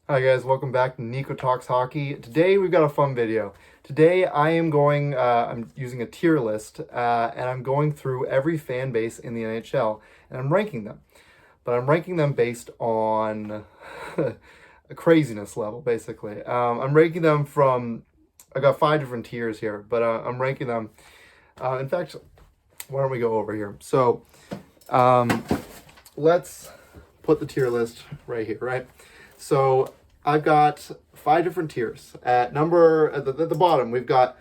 Hi guys, welcome back to Nico Talks Hockey. Today we've got a fun video. Today I'm using a tier list, and I'm going through every fan base in the NHL, and I'm ranking them. But I'm ranking them based on a craziness level, basically. I'm ranking them from, I got 5 different tiers here, but I'm ranking them. In fact, why don't we go over here? So um, let's put the tier list right here, right? So I've got 5 different tiers. At the bottom, we've got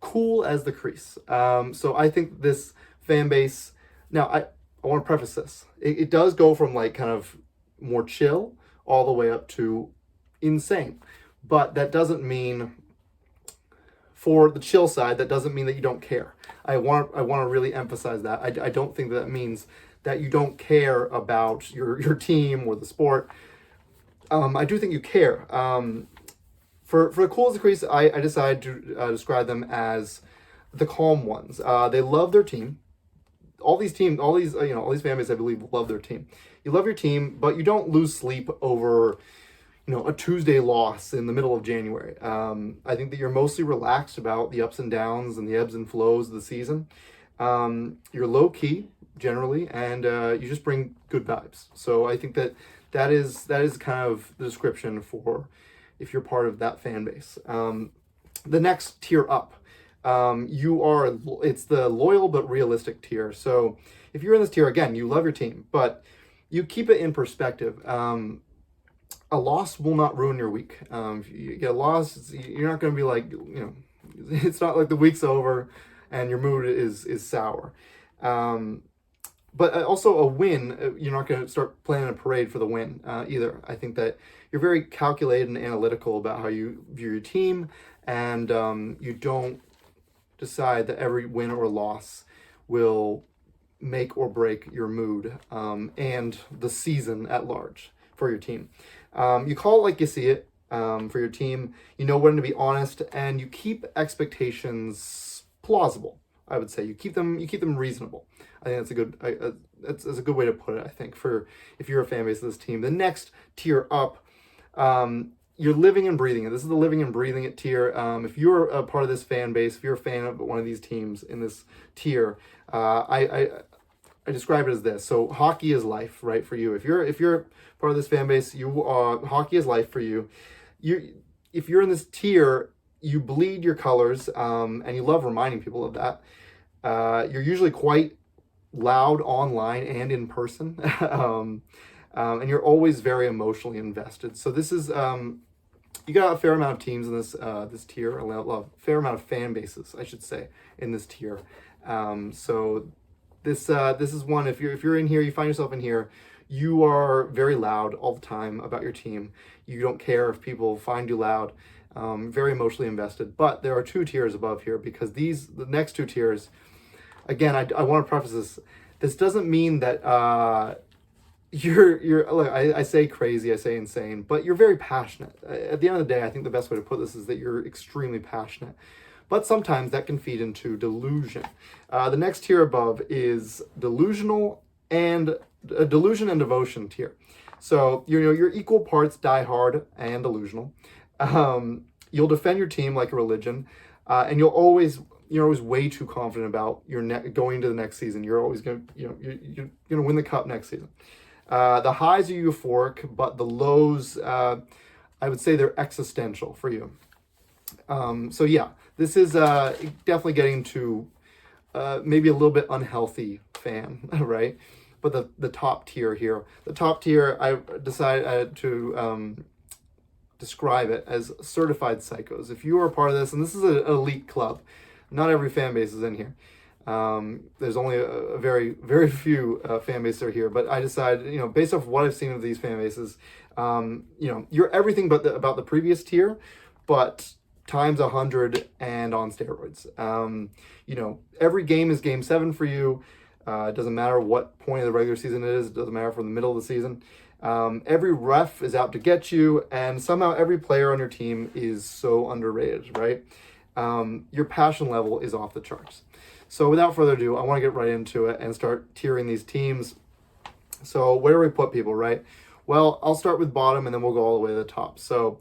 cool as the crease. So I think this fan base. Now I want to preface this. It does go from like kind of more chill all the way up to insane, but that doesn't mean, for the chill side, that doesn't mean that you don't care. I want to really emphasize that. I don't think that means that you don't care about your team or the sport. I do think you care. For the cool as the crease, I decided to describe them as the calm ones. They love their team. All these fan bases, I believe, love their team. You love your team, but you don't lose sleep over a Tuesday loss in the middle of January. I think that you're mostly relaxed about the ups and downs and the ebbs and flows of the season. You're low key generally, and you just bring good vibes. So I think that is kind of the description for if you're part of that fan base. The next tier up, it's the loyal but realistic tier. So if you're in this tier, again, you love your team, but you keep it in perspective. A loss will not ruin your week. If you get a loss, you're not going to be like, it's not like the week's over and your mood is sour. But also a win, you're not going to start planning a parade for the win either. I think that you're very calculated and analytical about how you view your team, and you don't decide that every win or loss will make or break your mood and the season at large for your team. You call it like you see it for your team. You know when to be honest, and you keep expectations plausible. I would say you keep them reasonable. I think that's a good way to put it. I think for if you're a fan base of this team, the next tier up, you're living and breathing it. This is the living and breathing it tier. If you're a part of this fan base, if you're a fan of one of these teams in this tier, I describe it as this. So hockey is life, right, for you. If you're part of this fan base, hockey is life for you. If you're in this tier, you bleed your colors, and you love reminding people of that. You're usually quite loud online and in person, and you're always very emotionally invested. So this is you got a fair amount of teams in this tier, a fair amount of fan bases, I should say, in this tier. So this is one. If you're in here, you find yourself in here, you are very loud all the time about your team. You don't care if people find you loud. Very emotionally invested. But there are 2 tiers above here, because the next 2 tiers, again, I want to preface this. This doesn't mean that you're look, I say crazy, I say insane, but you're very passionate. At the end of the day, I think the best way to put this is that you're extremely passionate. But sometimes that can feed into delusion. The next tier above is delusion and devotion tier. So you're equal parts diehard and delusional. You'll defend your team like a religion, and you're always way too confident about going into the next season. You're always you're gonna win the cup next season. The highs are euphoric, but the lows, I would say they're existential for you. So yeah, this is definitely getting to maybe a little bit unhealthy fan, right? But the top tier here, I decided to describe it as certified psychos. If you are a part of this, and this is an elite club, not every fan base is in here. There's only a very, very few fan bases are here, but I decided, based off what I've seen of these fan bases, you're everything about the previous tier, but times 100 and on steroids. Every game is game 7 for you. It doesn't matter what point of the regular season it is. It doesn't matter from the middle of the season. Every ref is out to get you, and somehow every player on your team is so underrated, right? Your passion level is off the charts. So without further ado, I want to get right into it and start tiering these teams. So where do we put people, right? Well, I'll start with bottom and then we'll go all the way to the top. So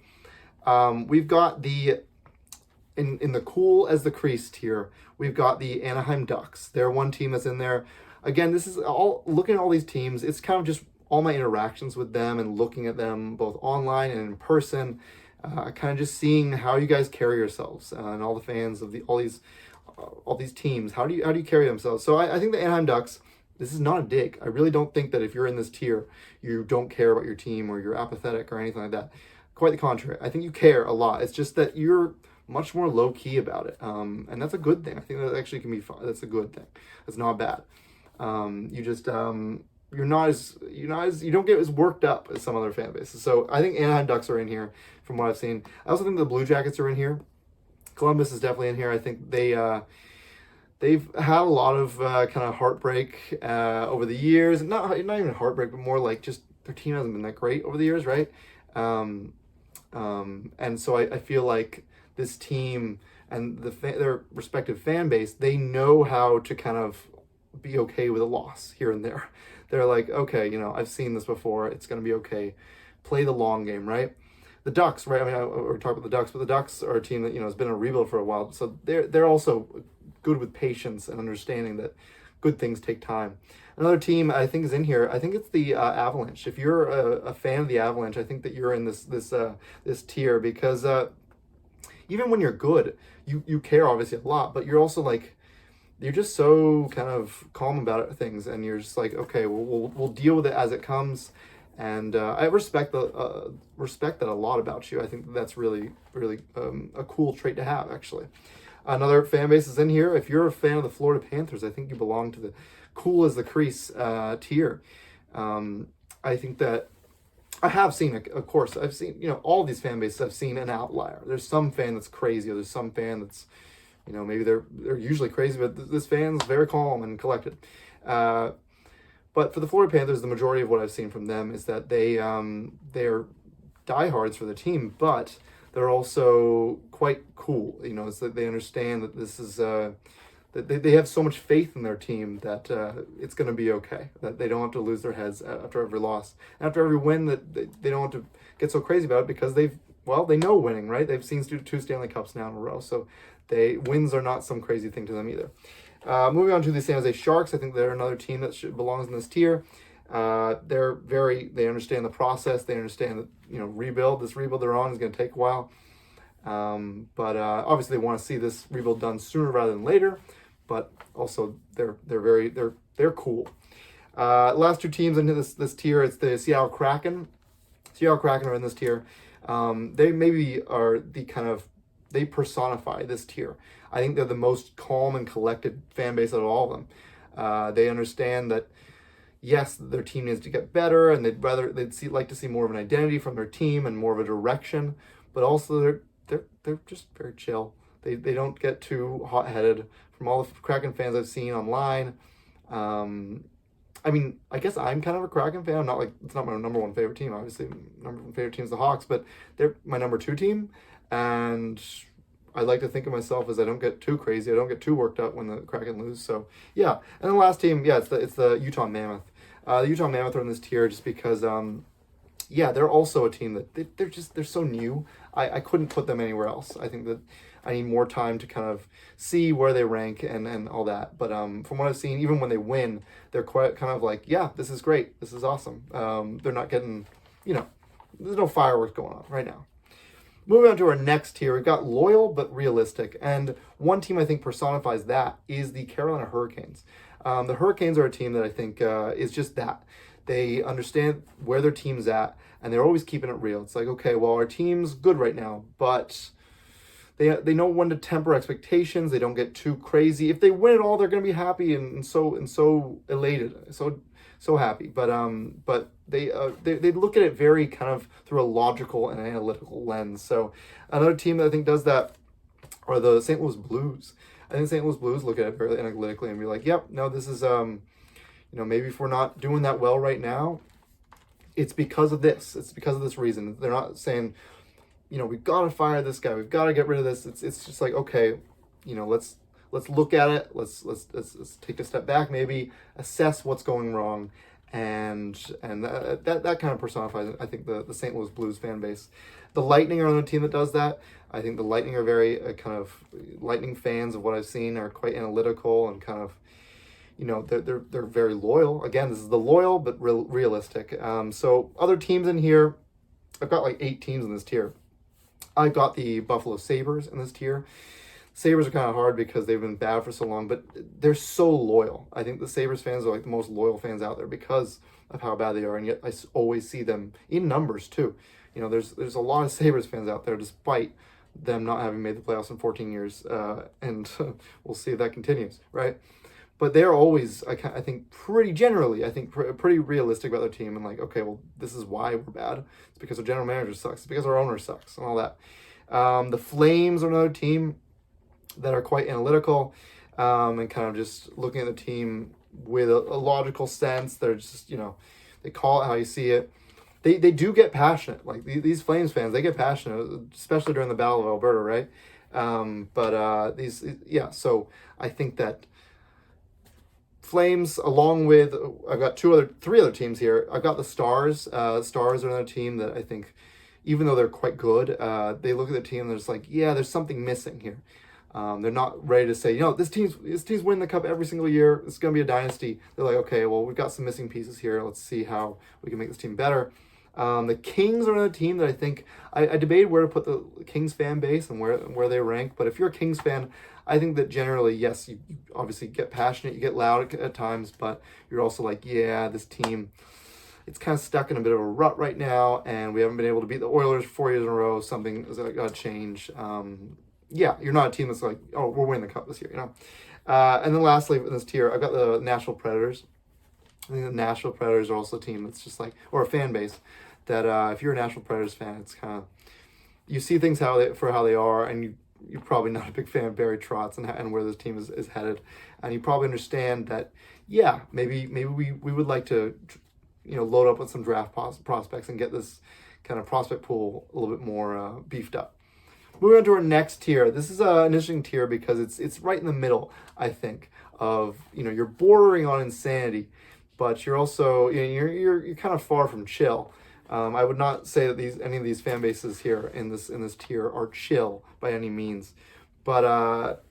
we've got in the cool as the crease tier, we've got the Anaheim Ducks. They're one team that's in there. Again, this is all, looking at all these teams, it's kind of just all my interactions with them and looking at them both online and in person, kind of just seeing how you guys carry yourselves, and all the fans of all these teams. How do you carry themselves? So I think the Anaheim Ducks, this is not a dig. I really don't think that if you're in this tier, you don't care about your team or you're apathetic or anything like that. Quite the contrary. I think you care a lot. It's just that you're much more low key about it, and that's a good thing. I think that actually can be fun. That's a good thing. That's not bad. You just you don't get as worked up as some other fan bases. So I think Anaheim Ducks are in here from what I've seen. I also think the Blue Jackets are in here. Columbus is definitely in here. I think they've had a lot of kind of heartbreak over the years. Not even heartbreak, but more like just their team hasn't been that great over the years, right? And so I feel like this team and their respective fan base, they know how to kind of be okay with a loss here and there. They're like, okay, I've seen this before. It's going to be okay. Play the long game, right? The Ducks, right? I mean, we're talking about the Ducks, but the Ducks are a team that, has been a rebuild for a while. So they're also good with patience and understanding that good things take time. Another team I think is in here. I think it's the Avalanche. If you're a fan of the Avalanche, I think that you're in this tier because even when you're good, you care obviously a lot, but you're also like, you're just so kind of calm about things, and you're just like, okay, we'll deal with it as it comes. And I respect that a lot about you. I think that's really, really a cool trait to have, actually. Another fan base is in here. If you're a fan of the Florida Panthers, I think you belong to the cool as the crease tier. I think that I have seen, of course, I've seen, all these fan bases, I've seen an outlier. There's some fan that's crazy, or there's some fan that's, maybe they're usually crazy, but this fan's very calm and collected. But for the Florida Panthers, the majority of what I've seen from them is that they're diehards for the team, but they're also quite cool. It's that they understand that this is that they have so much faith in their team that it's going to be okay. That they don't have to lose their heads after every loss, after every win. That they don't have to get so crazy about it because they know winning, right? They've seen two Stanley Cups now in a row, so wins are not some crazy thing to them either. Moving on to the San Jose Sharks, I think they're another team that belongs in this tier. They understand the process. They understand that, this rebuild they're on is going to take a while. But obviously they want to see this rebuild done sooner rather than later, but also they're cool. Last two teams into this tier, it's the Seattle Kraken. Seattle Kraken are in this tier. They maybe are they personify this tier. I think they're the most calm and collected fan base out of all of them. They understand that, yes, their team needs to get better, and they'd like to see more of an identity from their team and more of a direction. But also they're just very chill. They don't get too hot-headed. From all the Kraken fans I've seen online, I mean, I guess I'm kind of a Kraken fan. I'm not it's not my number one favorite team. Obviously, number one favorite team is the Hawks, but they're my number two team, and I like to think of myself as I don't get too crazy. I don't get too worked up when the Kraken lose. So yeah, and the last team, yeah, it's the Utah Mammoth. The Utah Mammoth are in this tier just because, they're also a team that they're so new. I couldn't put them anywhere else. I think that I need more time to kind of see where they rank and all that. But from what I've seen, even when they win, they're quite kind of like, yeah, this is great. This is awesome. They're not getting, there's no fireworks going on right now. Moving on to our next tier, we've got loyal but realistic. And one team I think personifies that is the Carolina Hurricanes. The Hurricanes are a team that I think is just that. They understand where their team's at, and they're always keeping it real. It's like, okay, well, our team's good right now, but they know when to temper expectations. They don't get too crazy. If they win it all, they're going to be happy and so elated, so happy. But they look at it very kind of through a logical and analytical lens. So another team that I think does that are the St. Louis Blues. I think St. Louis Blues look at it very analytically and be like, yep, no, this is maybe if we're not doing that well right now, it's because of this. It's because of this reason. They're not saying, we've got to fire this guy. We've got to get rid of this. It's just like, okay, let's look at it. Let's take a step back, maybe assess what's going wrong, and that kind of personifies, I think, the St. Louis Blues fan base. The Lightning are another team that does that. I think the Lightning are very kind of Lightning fans of what I've seen are quite analytical and kind of, they're very loyal. Again, this is the loyal but realistic. So other teams in here, I've got like 8 teams in this tier. I've got the Buffalo Sabres in this tier. Sabres are kind of hard because they've been bad for so long, but they're so loyal. I think the Sabres fans are like the most loyal fans out there because of how bad they are, and yet I always see them in numbers too. There's a lot of Sabres fans out there despite them not having made the playoffs in 14 years, and we'll see if that continues, right? But they're always, I think, pretty generally, pretty realistic about their team and like, okay, well, this is why we're bad. It's because our general manager sucks. It's because our owner sucks and all that. The Flames are another team that are quite analytical and kind of just looking at the team with a logical sense. They're just, they call it how you see it. They do get passionate. Like these Flames fans, they get passionate, especially during the Battle of Alberta, right? So I think that Flames, along with, I've got 3 other teams here. I've got the Stars. Stars are another team that I think, even though they're quite good, they look at the team and they're just like, yeah, there's something missing here. They're not ready to say, this team's winning the cup every single year. It's going to be a dynasty. They're like, okay, well, we've got some missing pieces here. Let's see how we can make this team better. The Kings are another team that I think, I debated where to put the Kings fan base and where they rank. But if you're a Kings fan, I think that generally, yes, you obviously get passionate, you get loud at times, but you're also like, yeah, this team, it's kind of stuck in a bit of a rut right now, and we haven't been able to beat the Oilers 4 years in a row. Something has got to change. You're not a team that's like, oh, we're winning the cup this year, And then lastly, in this tier, I've got the Nashville Predators. I think the Nashville Predators are also a team that's just like, or a fan base that if you're a Nashville Predators fan, it's kind of, you see things how they are, and you're probably not a big fan of Barry Trotz and where this team is headed, and you probably understand that, yeah, maybe we would like to, load up with some draft prospects and get this kind of prospect pool a little bit more beefed up. Moving on to our next tier. This is an interesting tier because it's right in the middle, I think, of, you're bordering on insanity, but you're also, you're kind of far from chill. I would not say that any of these fan bases here in this tier are chill by any means, but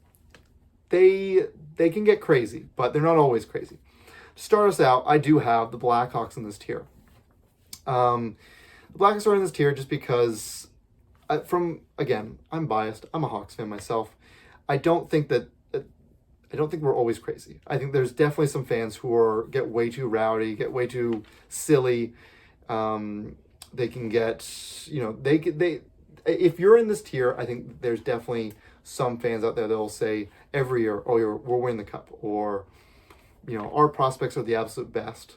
they can get crazy, but they're not always crazy. To start us out, I do have the Blackhawks in this tier. The Blackhawks are in this tier just because, I'm biased. I'm a Hawks fan myself. I don't think we're always crazy. I think there's definitely some fans who get way too rowdy, get way too silly. They can get, if you're in this tier, I think there's definitely some fans out there that will say every year, oh, we're winning the cup, or, our prospects are the absolute best.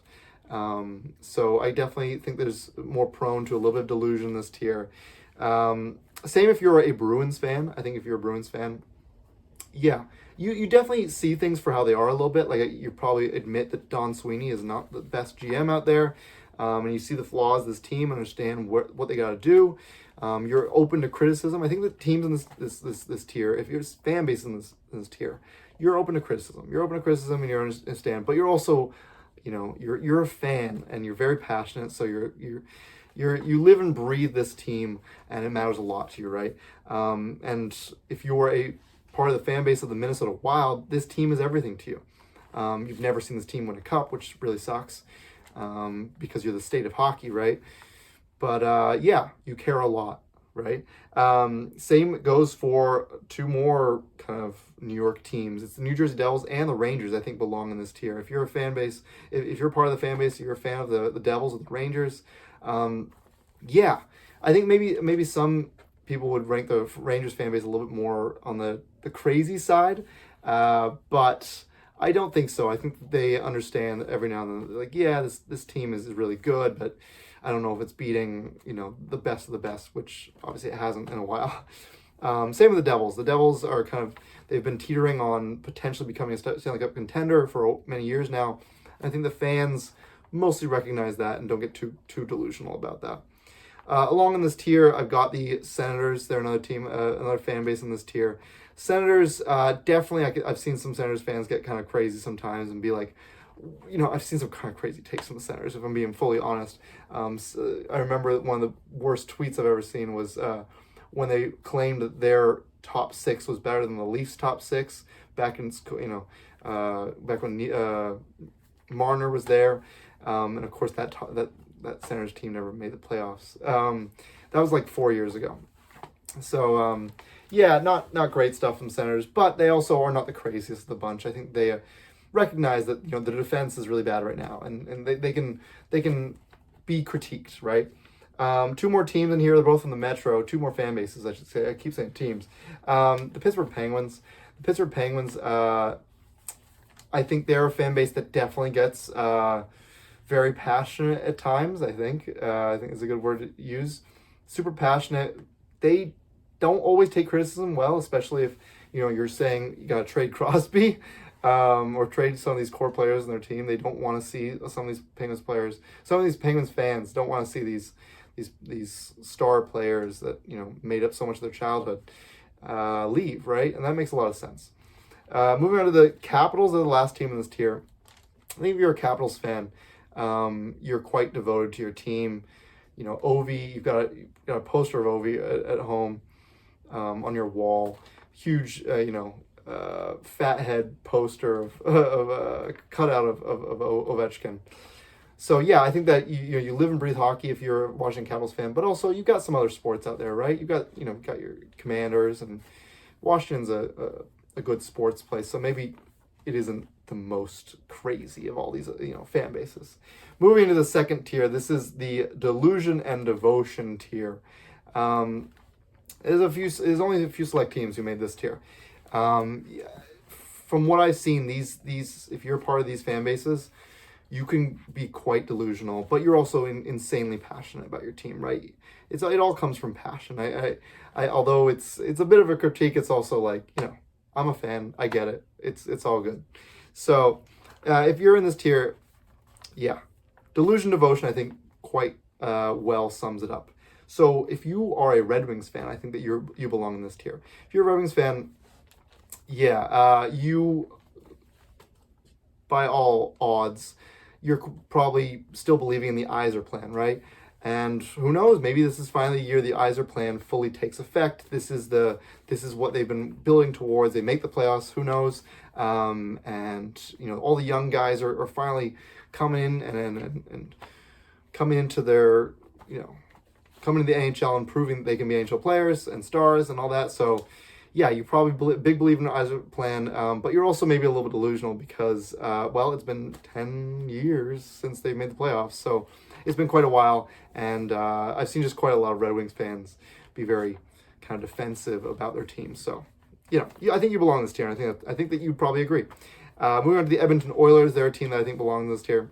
So I definitely think there's more prone to a little bit of delusion in this tier. Same if you're a Bruins fan. I think if you're a Bruins fan, yeah, you definitely see things for how they are a little bit. Like, you probably admit that Don Sweeney is not the best GM out there. And you see the flaws of this team, understand what they got to do. You're open to criticism. I think the teams in this tier, if you're fan base in this tier, you're open to criticism. You're open to criticism and you understand. But you're also, you're a fan and you're very passionate. So you live and breathe this team, and it matters a lot to you, right? And if you're a part of the fan base of the Minnesota Wild, this team is everything to you. You've never seen this team win a cup, which really sucks. Because you're the state of hockey, right? But you care a lot, right? Same goes for 2 more kind of New York teams. It's the New Jersey Devils and the Rangers, I think, belong in this tier. If you're a fan base, if you're part of the fan base, you're a fan of the Devils or the Rangers, I think maybe some people would rank the Rangers fan base a little bit more on the crazy side, but I don't think so. I think they understand that every now and then, like, yeah, this team is really good, but I don't know if it's beating, the best of the best, which obviously it hasn't in a while. Same with the Devils. The Devils are they've been teetering on potentially becoming a Stanley Cup contender for many years now. I think the fans mostly recognize that and don't get too delusional about that. Along in this tier, I've got the Senators. They're another team, another fan base in this tier. Senators, definitely, I've seen some Senators fans get kind of crazy sometimes and be like, I've seen some kind of crazy takes from the Senators, if I'm being fully honest. So I remember one of the worst tweets I've ever seen was when they claimed that their top six was better than the Leafs' top six back in, back when Marner was there. And of course, that Senators team never made the playoffs. That was like 4 years ago. So, yeah, not great stuff from Senators, but they also are not the craziest of the bunch. I think they recognize that the defense is really bad right now, and they can be critiqued, right? Two more teams in here. They're both from the Metro. Two more fan bases, I should say. I keep saying teams. The Pittsburgh Penguins. I think they're a fan base that definitely gets very passionate at times. I think is a good word to use. Super passionate. They don't always take criticism well, especially if you're saying you got to trade Crosby. Or trade some of these core players in their team. They don't want to see some of these Penguins players. Some of these Penguins fans don't want to see these star players that made up so much of their childhood leave, right? And that makes a lot of sense. Moving on to the Capitals, are the last team in this tier. I think if you're a Capitals fan, you're quite devoted to your team. Ovi, you've got a poster of Ovi at home on your wall. Huge, fat head poster of a cutout of Ovechkin. So yeah, I think that you live and breathe hockey if you're a Washington Capitals fan, but also you've got some other sports out there, right? You've got your Commanders, and Washington's a good sports place, so maybe it isn't the most crazy of all these fan bases. Moving into the second tier, this is the Delusion and Devotion tier. There's only a few select teams who made this tier. From what I've seen, these if you're part of these fan bases, you can be quite delusional, but you're also insanely passionate about your team, right? It all comes from passion. I although it's a bit of a critique, it's also like I'm a fan. I get it. It's all good. So if you're in this tier, yeah, Delusion, Devotion, I think quite well sums it up. So if you are a Red Wings fan, I think that you belong in this tier. If you're a Red Wings fan, yeah, you, by all odds, you're probably still believing in the Yzer plan, right? And who knows, maybe this is finally the year the Yzer plan fully takes effect. This is what they've been building towards. They make the playoffs, who knows? And all the young guys are finally coming in and coming into their, coming to the NHL and proving that they can be NHL players and stars and all that. So yeah, you probably big believer in the Yzer plan, but you're also maybe a little bit delusional because, it's been 10 years since they made the playoffs, so it's been quite a while, and I've seen just quite a lot of Red Wings fans be very kind of defensive about their team. So, I think you belong in this tier, and I think that you probably agree. Moving on to the Edmonton Oilers, they're a team that I think belongs in this tier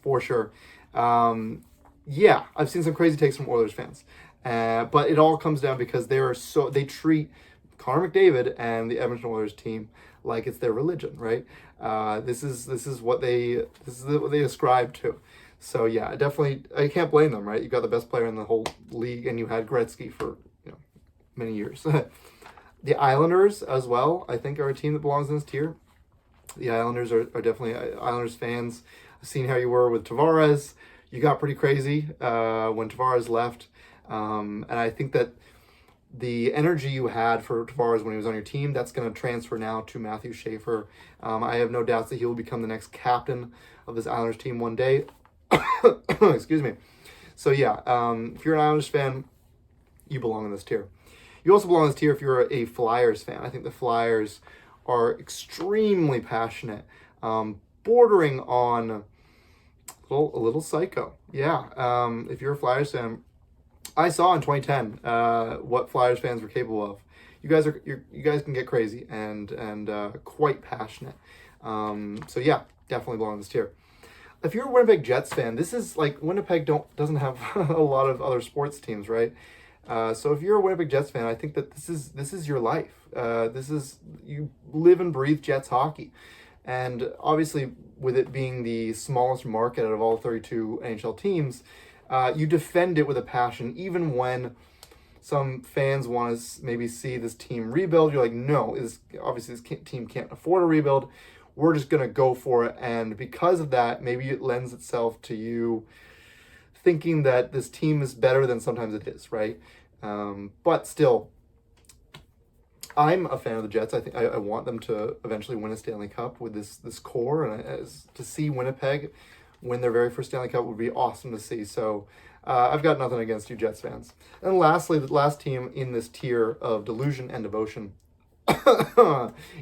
for sure. Yeah, I've seen some crazy takes from Oilers fans, but it all comes down because they treat Connor McDavid and the Edmonton Oilers team like it's their religion, right? This is what they ascribe to. So yeah, I can't blame them, right? You got the best player in the whole league, and you had Gretzky for many years. The Islanders as well, I think, are a team that belongs in this tier. The Islanders are definitely Islanders fans. I've seen how you were with Tavares. You got pretty crazy when Tavares left, and I think that the energy you had for Tavares when he was on your team, that's going to transfer now to Matthew Schaefer. I have no doubts that he will become the next captain of this Islanders team one day. Excuse me. So yeah, if you're an Islanders fan, you belong in this tier. You also belong in this tier if you're a Flyers fan. I think the Flyers are extremely passionate, bordering on a little psycho. Yeah, if you're a Flyers fan, I saw in 2010 what Flyers fans were capable of. You guys can get crazy and quite passionate. So yeah, definitely belong in this tier. If you're a Winnipeg Jets fan, this is like Winnipeg doesn't have a lot of other sports teams, right? So if you're a Winnipeg Jets fan, I think that this is your life. You live and breathe Jets hockey, and obviously with it being the smallest market out of all 32 NHL teams, you defend it with a passion, even when some fans want to maybe see this team rebuild. You're like, no, obviously this team can't afford a rebuild. we're just going to go for it. And because of that, maybe it lends itself to you thinking that this team is better than sometimes it is, right? But still, I'm a fan of the Jets. I think I want them to eventually win a Stanley Cup with this core, and to see Winnipeg win their very first Stanley Cup would be awesome to see. So I've got nothing against you Jets fans. And lastly, the last team in this tier of delusion and devotion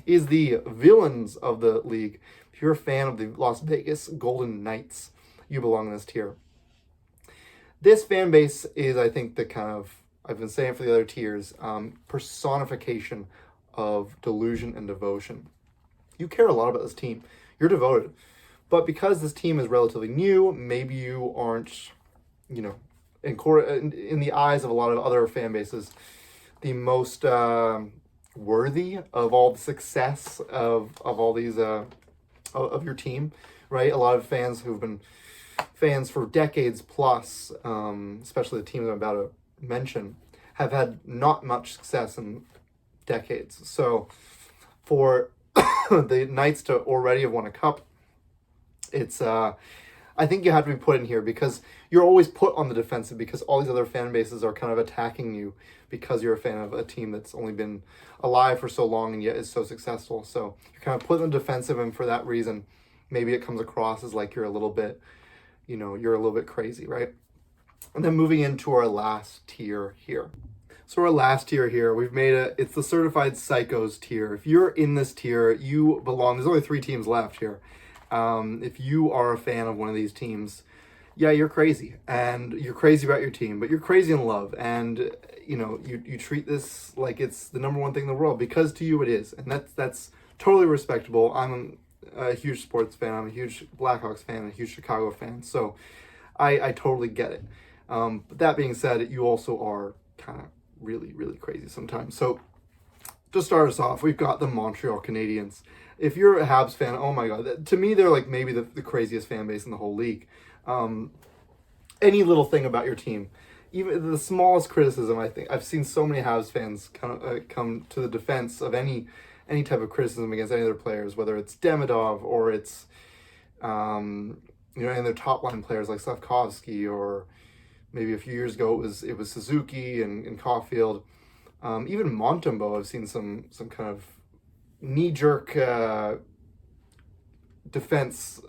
is the villains of the league. If you're a fan of the Las Vegas Golden Knights, you belong in this tier. This fan base is, I think, the kind of, I've been saying for the other tiers, personification of delusion and devotion. You care a lot about this team. You're devoted. But because this team is relatively new, maybe you aren't, you know, in the eyes of a lot of other fan bases, the most worthy of all the success of all these of your team, right? A lot of fans who've been fans for decades plus, especially the teams I'm about to mention, have had not much success in decades. So for the Knights to already have won a cup, it's I think you have to be put in here because you're always put on the defensive because all these other fan bases are kind of attacking you because you're a fan of a team that's only been alive for so long and yet is so successful. So you're kind of put on the defensive, and for that reason, maybe it comes across as like you're a little bit, you know, you're a little bit crazy, right? And then moving into our last tier here. So our last tier here, we've made it's the Certified Psychos tier. If you're in this tier, you belong. There's only 3 teams left here. If you are a fan of one of these teams, yeah, you're crazy. And you're crazy about your team, but you're crazy in love. And, you know, you treat this like it's the number one thing in the world because to you it is. And that's totally respectable. I'm a huge sports fan. I'm a huge Blackhawks fan, a huge Chicago fan. So I totally get it. But that being said, you also are kind of really, really crazy sometimes. So to start us off, we've got the Montreal Canadiens. If you're a Habs fan, oh my God, to me, they're like maybe the craziest fan base in the whole league. Any little thing about your team, even the smallest criticism, I think I've seen so many Habs fans come to the defense of any type of criticism against any of their players, whether it's Demidov or it's you know, and their top line players like Slavkovsky, or maybe a few years ago it was Suzuki and Caulfield. Even Montembeault, I've seen some kind of knee-jerk defense,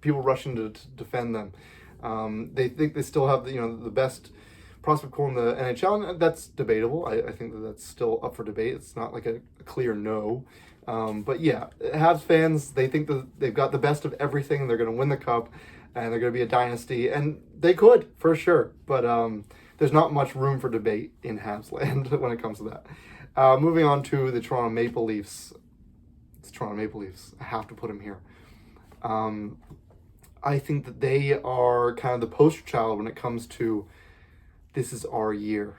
people rushing to defend them. They think they still have the best prospect core in the NHL, and that's debatable. I think that's still up for debate. It's not like a clear no. But yeah, Habs fans, they think that they've got the best of everything, and they're going to win the cup, and they're going to be a dynasty, and they could, for sure. But there's not much room for debate in Habs land when it comes to that. Moving on to the Toronto Maple Leafs. It's Toronto Maple Leafs. I have to put them here. I think that they are kind of the poster child when it comes to this is our year.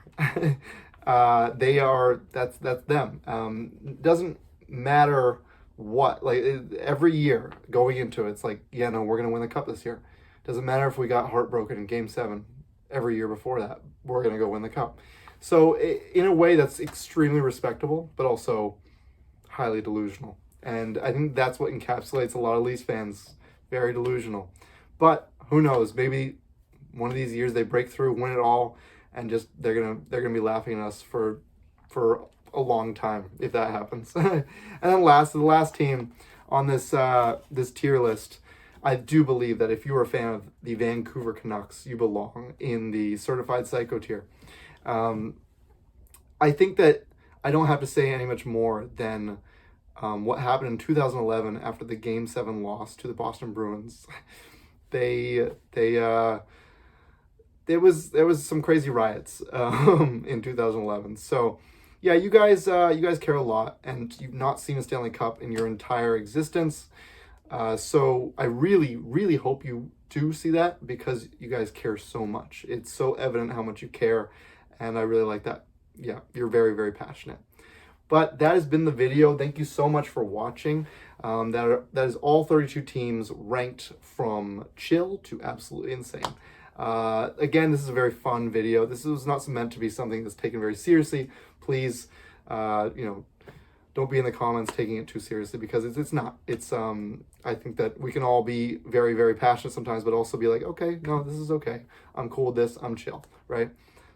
They are, that's them. Doesn't matter what, like every year going into it, it's like, yeah, no, we're going to win the cup this year. Doesn't matter if we got heartbroken in Game 7. Every year before that, we're going to go win the cup. So in a way, that's extremely respectable, but also highly delusional. And I think that's what encapsulates a lot of Leafs fans, very delusional. But who knows? Maybe one of these years they break through, win it all, and just they're gonna be laughing at us for a long time if that happens. And then the last team on this this tier list, I do believe that if you're a fan of the Vancouver Canucks, you belong in the Certified Psycho tier. I think that I don't have to say any much more than what happened in 2011 after the Game 7 loss to the Boston Bruins. There was some crazy riots in 2011. So yeah, you guys care a lot, and you've not seen a Stanley Cup in your entire existence. So I really, really hope you do see that, because you guys care so much. It's so evident how much you care, and I really like that. Yeah, you're very, very passionate. But that has been the video. Thank you so much for watching. That is all 32 teams ranked from chill to absolutely insane. Again, this is a very fun video. This was not meant to be something that's taken very seriously. Please, don't be in the comments taking it too seriously, because it's not. It's I think that we can all be very, very passionate sometimes, but also be like, okay, no, this is okay. I'm cool with this. I'm chill, right?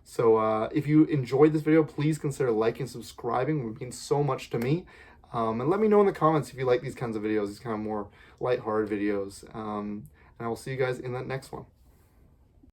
So if you enjoyed this video, please consider liking, subscribing. It would mean so much to me. And let me know in the comments if you like these kinds of videos, these kind of more lighthearted videos. And I will see you guys in that next one.